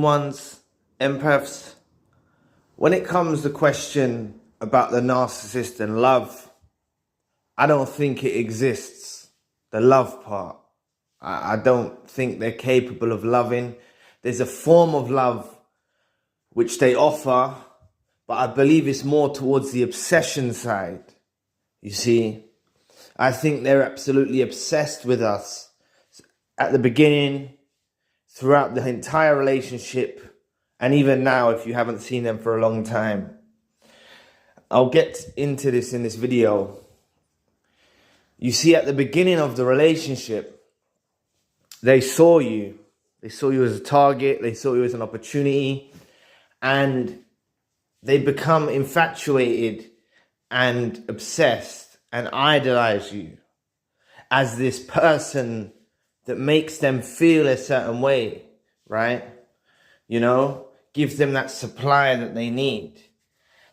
Ones, empaths, when it comes to the question about the narcissist and love, I don't think it exists. The love part. I don't think they're capable of loving. There's a form of love which they offer, but I believe it's more towards the obsession side. You see, I think they're absolutely obsessed with us at the beginning, throughout the entire relationship, and even now if you haven't seen them for a long time. I'll get into this in this video. You see, at the beginning of the relationship, they saw you. They saw you as a target. They saw you as an opportunity. And they become infatuated and obsessed and idolize you as this person that makes them feel a certain way, right? You know, gives them that supply that they need.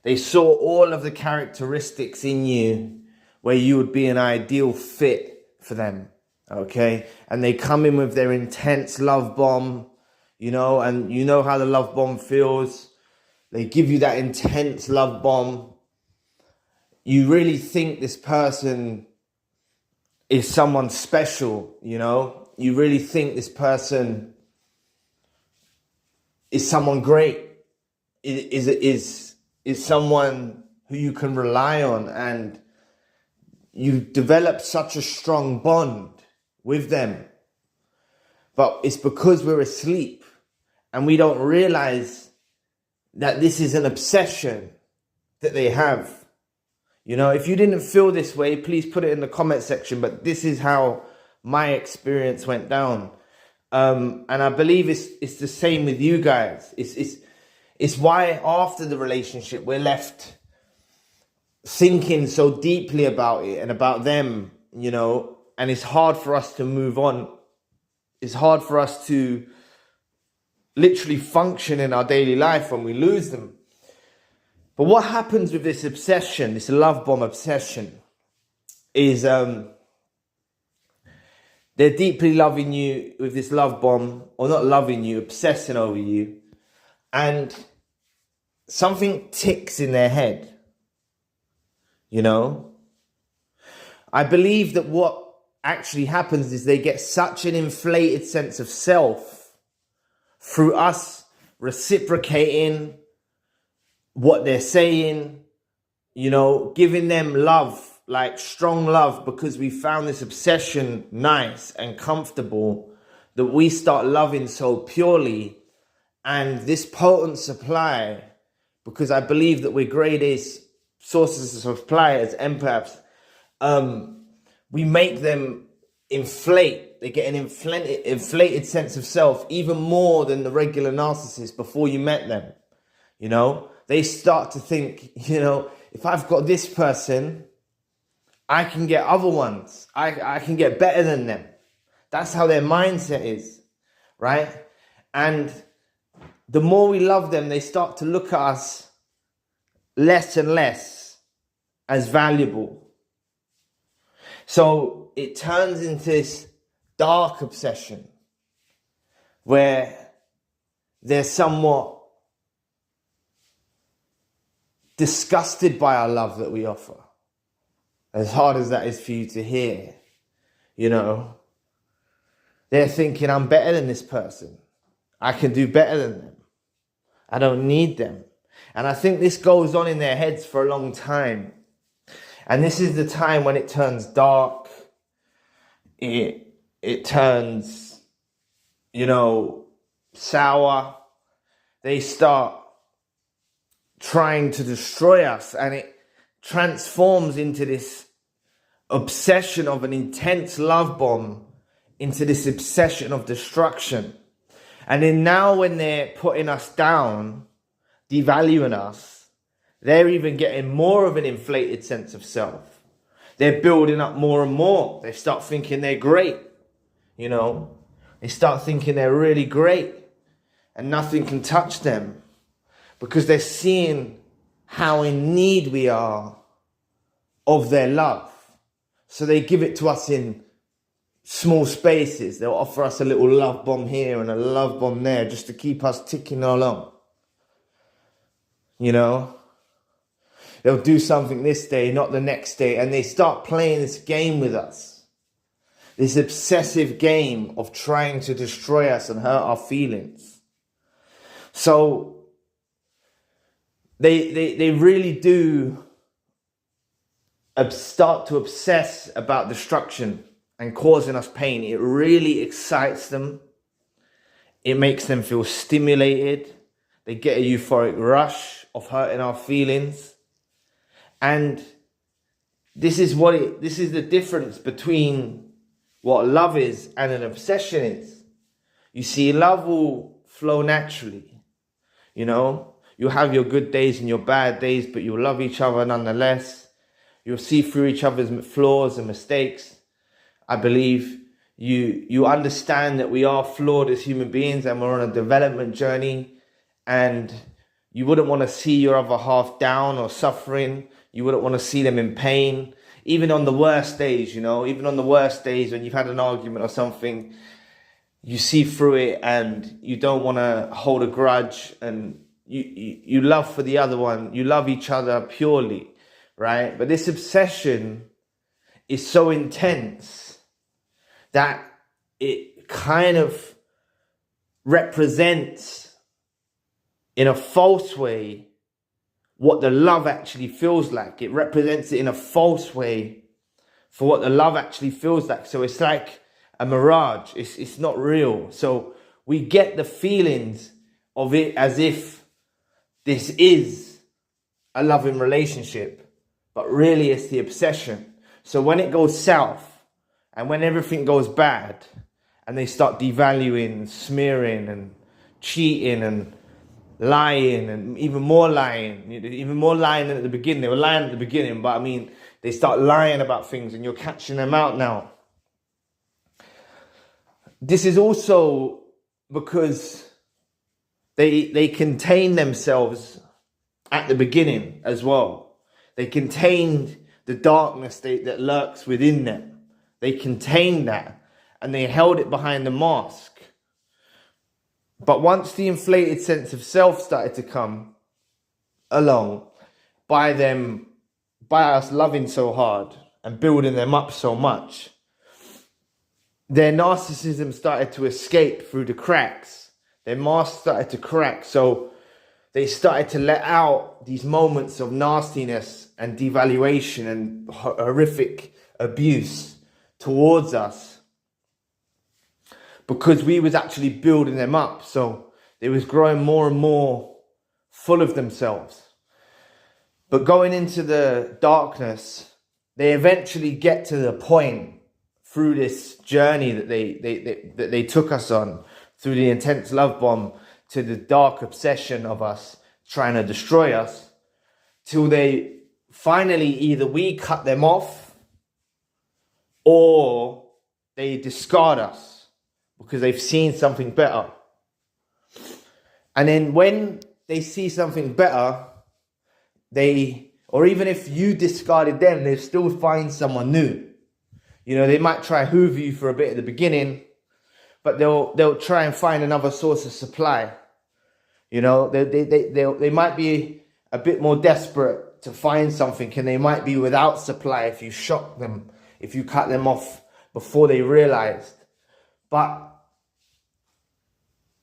They saw all of the characteristics in you where you would be an ideal fit for them, okay? And they come in with their intense love bomb, you know, and you know how the love bomb feels. They give you that intense love bomb. You really think this person is someone special, you know? You really think this person is someone great, is someone who you can rely on, and you develop such a strong bond with them. But it's because we're asleep and we don't realize that this is an obsession that they have. You know, if you didn't feel this way, please put it in the comment section. But this is how my experience went down. And I believe it's the same with you guys. It's why after the relationship, we're left thinking so deeply about it and about them, you know, and it's hard for us to move on. It's hard for us to literally function in our daily life when we lose them. But what happens with this obsession, this love bomb obsession, is they're deeply loving you with this love bomb, or not loving you, obsessing over you, and something ticks in their head. You know, I believe that what actually happens is they get such an inflated sense of self through us reciprocating what they're saying, you know, giving them love, like strong love, because we found this obsession nice and comfortable, that we start loving so purely. And this potent supply, because I believe that we're grade A sources of supply as empaths, we make them inflate. They get an inflated sense of self, even more than the regular narcissist before you met them. You know, they start to think, you know, if I've got this person, I can get other ones. I can get better than them. That's how their mindset is, right? And the more we love them, they start to look at us less and less as valuable. So it turns into this dark obsession where they're somewhat disgusted by our love that we offer. As hard as that is for you to hear, you know, they're thinking, I'm better than this person. I can do better than them. I don't need them. And I think this goes on in their heads for a long time. And this is the time when it turns dark. It turns, you know, sour. They start trying to destroy us, and it transforms into this obsession of an intense love bomb, into this obsession of destruction. And then now when they're putting us down, devaluing us, they're even getting more of an inflated sense of self. They're building up more and more. They start thinking they're great, you know. They start thinking they're really great and nothing can touch them, because they're seeing how in need we are of their love. So they give it to us in small spaces. They'll offer us a little love bomb here and a love bomb there just to keep us ticking along. You know? They'll do something this day, not the next day, and they start playing this game with us. This obsessive game of trying to destroy us and hurt our feelings. So they really do start to obsess about destruction and causing us pain. It really excites them. It makes them feel stimulated. They get a euphoric rush of hurting our feelings. And this is the difference between what love is and an obsession is. You see, love will flow naturally. You know, you'll have your good days and your bad days, but you'll love each other nonetheless. You'll see through each other's flaws and mistakes. I believe you understand that we are flawed as human beings and we're on a development journey, and you wouldn't want to see your other half down or suffering. You wouldn't want to see them in pain. Even on the worst days, you know, even on the worst days when you've had an argument or something, you see through it and you don't want to hold a grudge, and you love for the other one. You love each other purely, right? But this obsession is so intense that it kind of represents in a false way what the love actually feels like. It represents it in a false way for what the love actually feels like. So it's like a mirage. It's not real. So we get the feelings of it as if this is a loving relationship, but really it's the obsession. So when it goes south and when everything goes bad and they start devaluing, smearing and cheating and lying and even more lying than at the beginning. They were lying at the beginning, but I mean, they start lying about things and you're catching them out now. This is also because they contain themselves at the beginning as well. They contained the darkness that lurks within them. They contained that and they held it behind the mask. But once the inflated sense of self started to come along by us loving so hard and building them up so much, their narcissism started to escape through the cracks. Their mask started to crack. So they started to let out these moments of nastiness and devaluation and horrific abuse towards us, because we was actually building them up. So they was growing more and more full of themselves. But going into the darkness, they eventually get to the point through this journey that they took us on, through the intense love bomb to the dark obsession of us trying to destroy us, till they finally either we cut them off or they discard us, because they've seen something better. And then when they see something better, or even if you discarded them, they still find someone new. You know, they might try hoover you for a bit at the beginning, but they'll try and find another source of supply. You know, they might be a bit more desperate to find something, and they might be without supply if you shock them, if you cut them off before they realized. But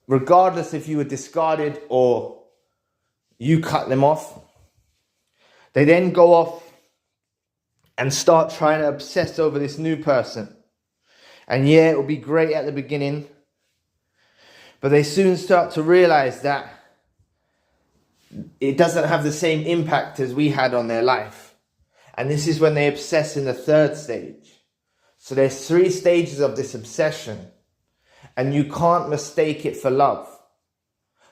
regardless if you were discarded or you cut them off, they then go off and start trying to obsess over this new person. And yeah, it will be great at the beginning, but they soon start to realize that it doesn't have the same impact as we had on their life. And this is when they obsess in the third stage. So there's 3 stages of this obsession. And you can't mistake it for love.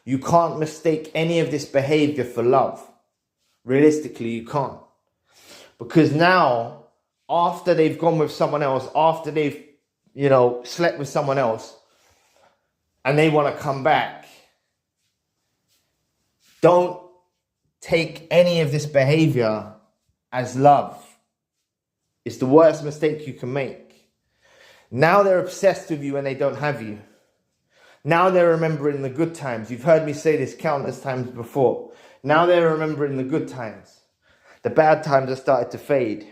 You can't mistake any of this behavior for love. Realistically, you can't. Because now, after they've gone with someone else, after they've, slept with someone else, and they want to come back, don't take any of this behavior as love. It's the worst mistake you can make. Now they're obsessed with you when they don't have you. Now they're remembering the good times. You've heard me say this countless times before. Now they're remembering the good times. The bad times have started to fade.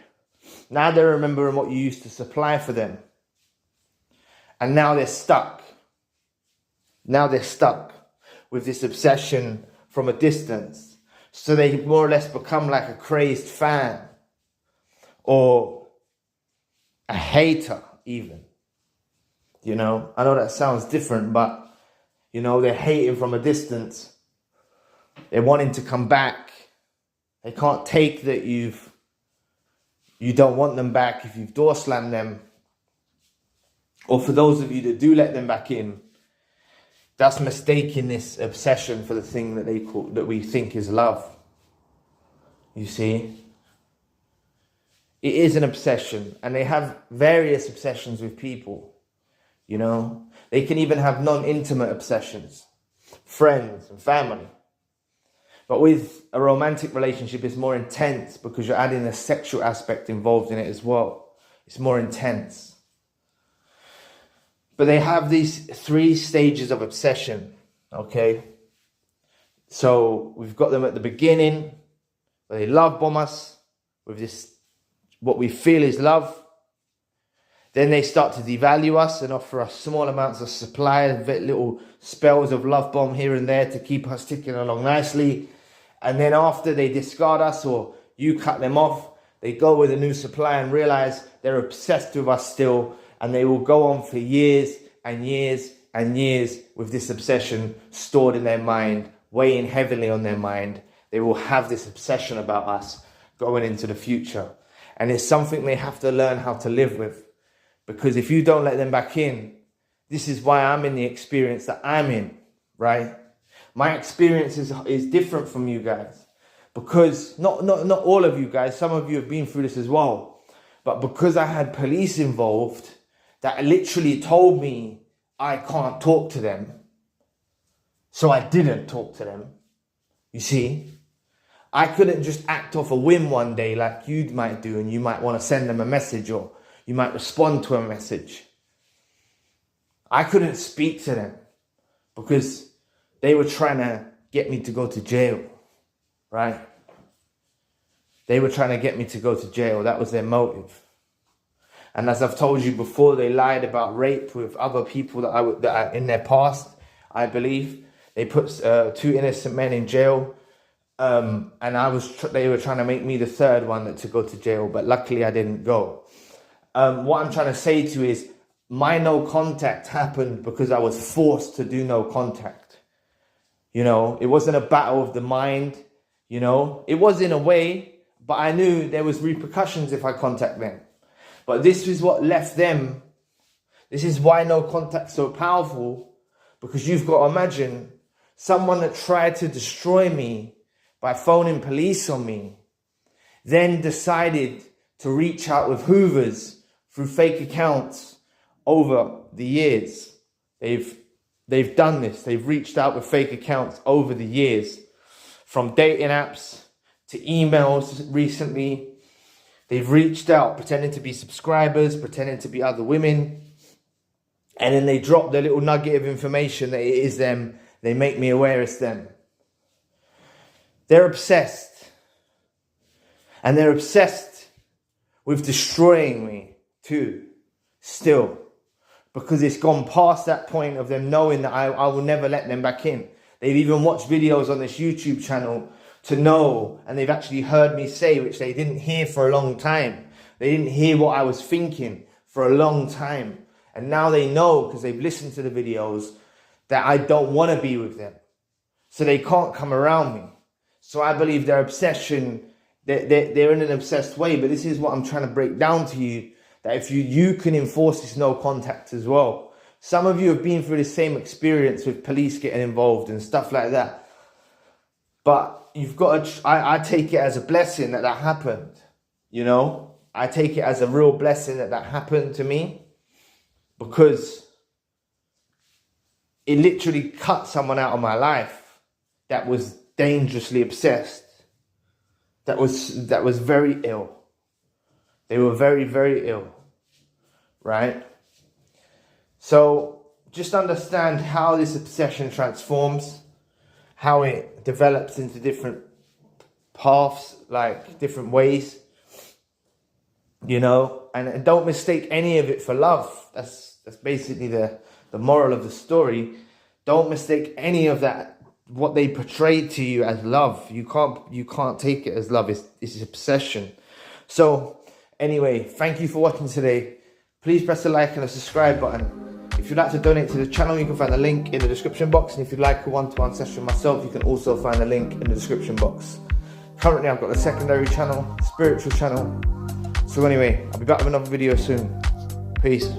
Now they're remembering what you used to supply for them. And now they're stuck. Now they're stuck with this obsession from a distance. So they more or less become like a crazed fan. Or a hater even. You know, I know that sounds different, but, you know, they're hating from a distance. They're wanting to come back. They can't take that you don't want them back if you've door slammed them. Or for those of you that do let them back in, that's mistaking this obsession for the thing that we think is love. You see? It is an obsession, and they have various obsessions with people. You know, they can even have non-intimate obsessions, friends and family. But with a romantic relationship, it's more intense because you're adding a sexual aspect involved in it as well. It's more intense. But they have these 3 stages of obsession, okay? So we've got them at the beginning, where they love bomb us with this, what we feel is love. Then they start to devalue us and offer us small amounts of supply, little spells of love bomb here and there to keep us ticking along nicely. And then after they discard us or you cut them off, they go with a new supply and realize they're obsessed with us still. And they will go on for years and years and years with this obsession stored in their mind, weighing heavily on their mind. They will have this obsession about us going into the future. And it's something they have to learn how to live with. Because if you don't let them back in, this is why I'm in the experience that I'm in, right? My experience is different from you guys. Because, not all of you guys, some of you have been through this as well. But because I had police involved that literally told me I can't talk to them. So I didn't talk to them. You see? I couldn't just act off a whim one day like you might do, and you might want to send them a message or you might respond to a message. I couldn't speak to them because they were trying to get me to go to jail, right? They were trying to get me to go to jail. That was their motive. And as I've told you before, they lied about rape with other people that are in their past, I believe. They put 2 innocent men in jail. And they were trying to make me the 3rd one to go to jail. But luckily I didn't go. What I'm trying to say to you is my no contact happened because I was forced to do no contact. You know, it wasn't a battle of the mind, you know. It was in a way, but I knew there was repercussions if I contact them. But this is what left them. This is why no contact's so powerful, because you've got to imagine someone that tried to destroy me by phoning police on me, then decided to reach out with hoovers through fake accounts over the years. They've done this. They've reached out with fake accounts over the years. From dating apps to emails recently. They've reached out pretending to be subscribers, pretending to be other women. And then they drop their little nugget of information that it is them. They make me aware it's them. They're obsessed. And they're obsessed with destroying me too. Still. Because it's gone past that point of them knowing that I will never let them back in. They've even watched videos on this YouTube channel to know, and they've actually heard me say, which they didn't hear for a long time. They didn't hear what I was thinking for a long time. And now they know, because they've listened to the videos, that I don't want to be with them. So they can't come around me. So I believe their obsession, they're in an obsessed way. But this is what I'm trying to break down to you, that if you can enforce this no contact as well. Some of you have been through the same experience with police getting involved and stuff like that. But you've got to, I take it as a blessing that happened. You know, I take it as a real blessing that happened to me, because it literally cut someone out of my life that was dangerously obsessed. That was very ill. They were very, very ill. Right? So just understand how this obsession transforms, how it develops into different paths, like different ways, you know, and don't mistake any of it for love. That's basically the moral of the story. Don't mistake any of that, what they portrayed to you, as love. You can't take it as love. It's obsession. So anyway, thank you for watching today. Please press the like and the subscribe button. If you'd like to donate to the channel, you can find the link in the description box. And if you'd like a one-to-one session with myself, you can also find the link in the description box. Currently, I've got a secondary channel, spiritual channel. So anyway, I'll be back with another video soon. Peace.